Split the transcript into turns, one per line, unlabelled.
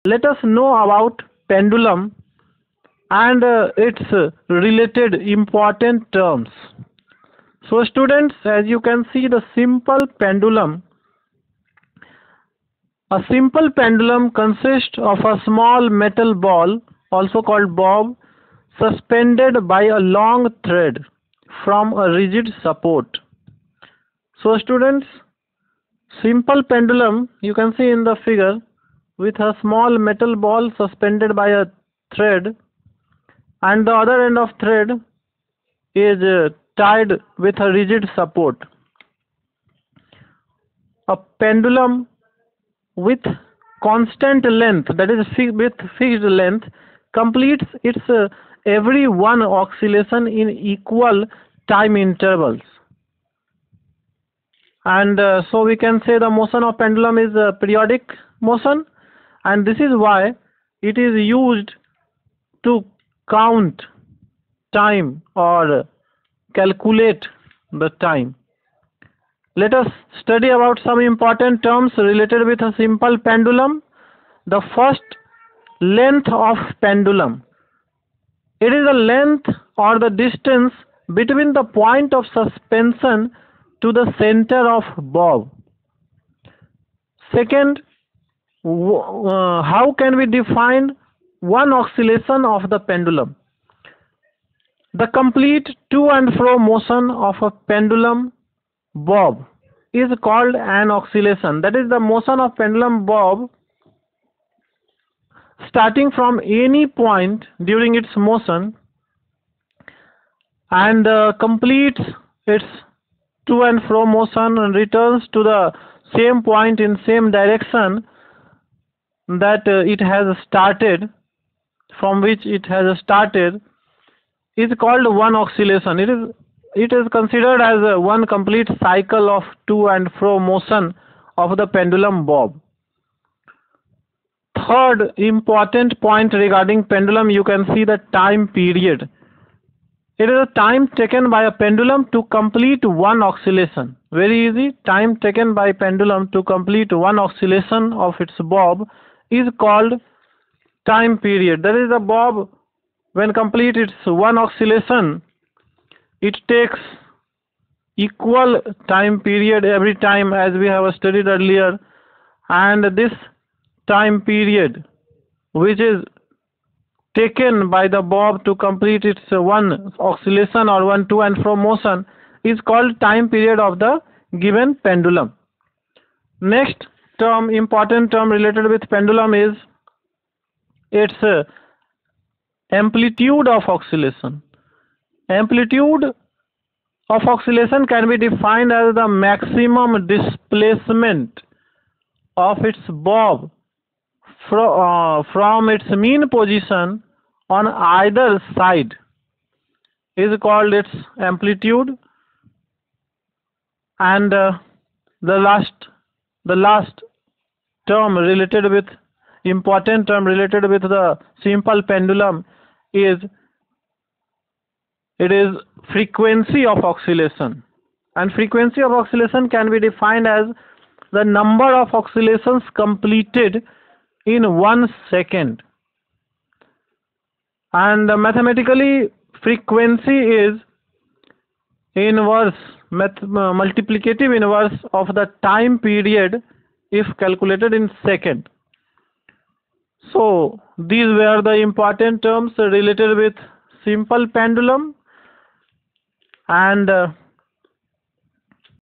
let us know about pendulum and its related important terms. So students, as you can see, the simple pendulum. A simple pendulum consists of a small metal ball, also called bob, suspended by a long thread from a rigid support. So students, simple pendulum, you can see in the figure, with a small metal ball suspended by a thread, and the other end of thread is tied with a rigid support. A pendulum with constant length, that is with fixed length, completes its every one oscillation in equal time intervals. And so we can say the motion of pendulum is a periodic motion, and this is why it is used to count time or calculate the time. Let us study about some important terms related with a simple pendulum. The first, length of pendulum. It is the length or the distance between the point of suspension to the center of bob. Second, how can we define one oscillation of the pendulum? The complete to and fro motion of a pendulum bob is called an oscillation. That is the motion of pendulum bob starting from any point during its motion and completes its to and fro motion and returns to the same point in same direction that it has started, from which it has started, is called one oscillation. It is considered as one complete cycle of to and fro motion of the pendulum bob. Third important point regarding pendulum, you can see the time period. It is a time taken by a pendulum to complete one oscillation. Very easy. Time taken by pendulum to complete one oscillation of its bob is called time period. That is, the bob, when complete its one oscillation, it takes equal time period every time, as we have studied earlier, and this time period which is taken by the bob to complete its one oscillation or one to and fro motion is called time period of the given pendulum. Next term, important term related with pendulum, is its amplitude of oscillation. Amplitude of oscillation can be defined as the maximum displacement of its bob from its mean position on either side is called its amplitude. And the last term related with important term related with the simple pendulum is frequency of oscillation. And frequency of oscillation can be defined as the number of oscillations completed in 1 second. And mathematically, frequency is inverse, multiplicative inverse of the time period if calculated in second. So these were the important terms related with simple pendulum, and